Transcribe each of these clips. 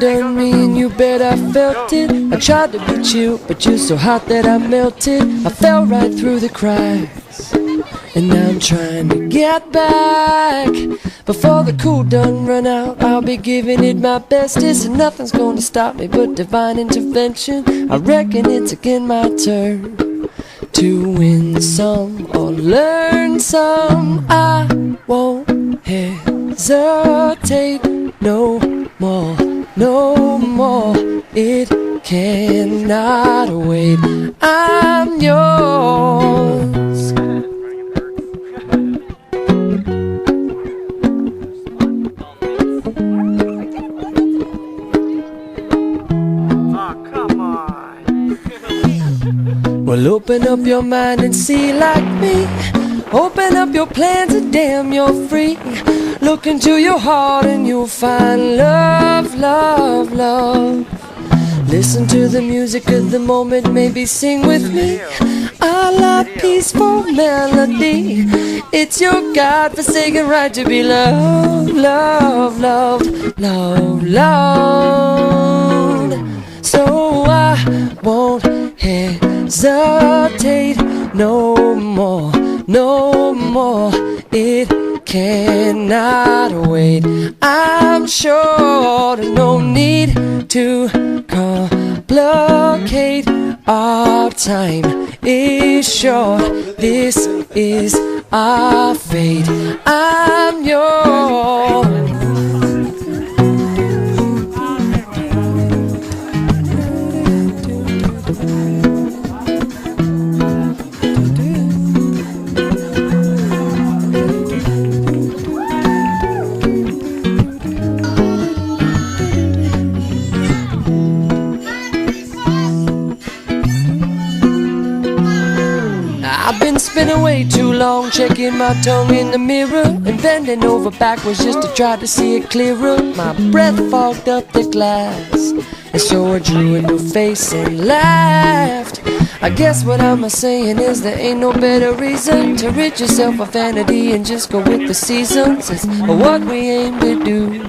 undone me and you bet I felt it. I tried to be chill, but you're so hot that I melted. I fell right through the cracks, and now I'm trying to get back. Before the cool done run out, I'll be giving it my bestest, and nothing's gonna stop me but divine intervention. I reckon it's again my turn to win some or learn some. I won't hesitate no more, no more. It cannot wait. I'm yours. Well, open up your mind and see like me. Open up your plans and damn, you're free. Look into your heart and you'll find love, love, love. Listen to the music of the moment, maybe sing with me. I love peaceful melody. It's your God-forsaken right to be loved, loved, loved, loved, loved. So I won't hesitate no more, no more. It cannot wait. I'm sure there's no need to complicate. Our time is short. This is our fate. I'm yours. I've been spinning way too long, checking my tongue in the mirror and bending over backwards just to try to see it clearer. My breath fogged up the glass, and so I drew a new face and laughed. I guess what I'm saying is there ain't no better reason to rid yourself of vanity and just go with the seasons. It's what we aim to do.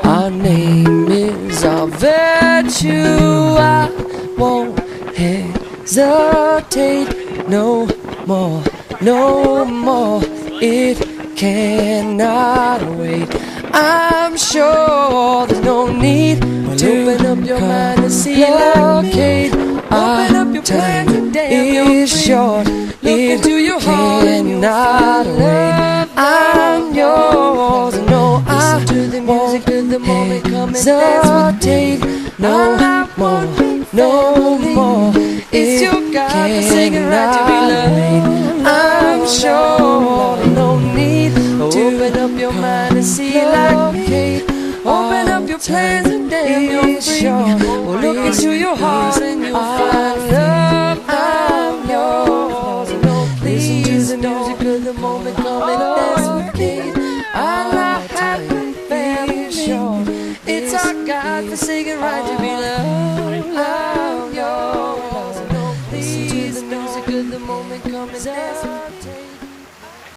Our name is our virtue. I won't hesitate no more, no more. It cannot wait. I'm sure there's no need to open up your mind and see like me. Open up your plan today. It's short. It cannot wait. I'm yours. No, I won't hesitate no more, no more. It's your God-forsaken right to be loved. I'm sure no need to open up your mind and see like me. Open up your plans and damn, you're free. Well, look into your heart and you'll find love. I'm yours. Listen to the music of the moment, come and dance with me. I like happy family. It's our God-forsaken right to be loved. I'm yours. Listen to the music of the moment, come and dance with me.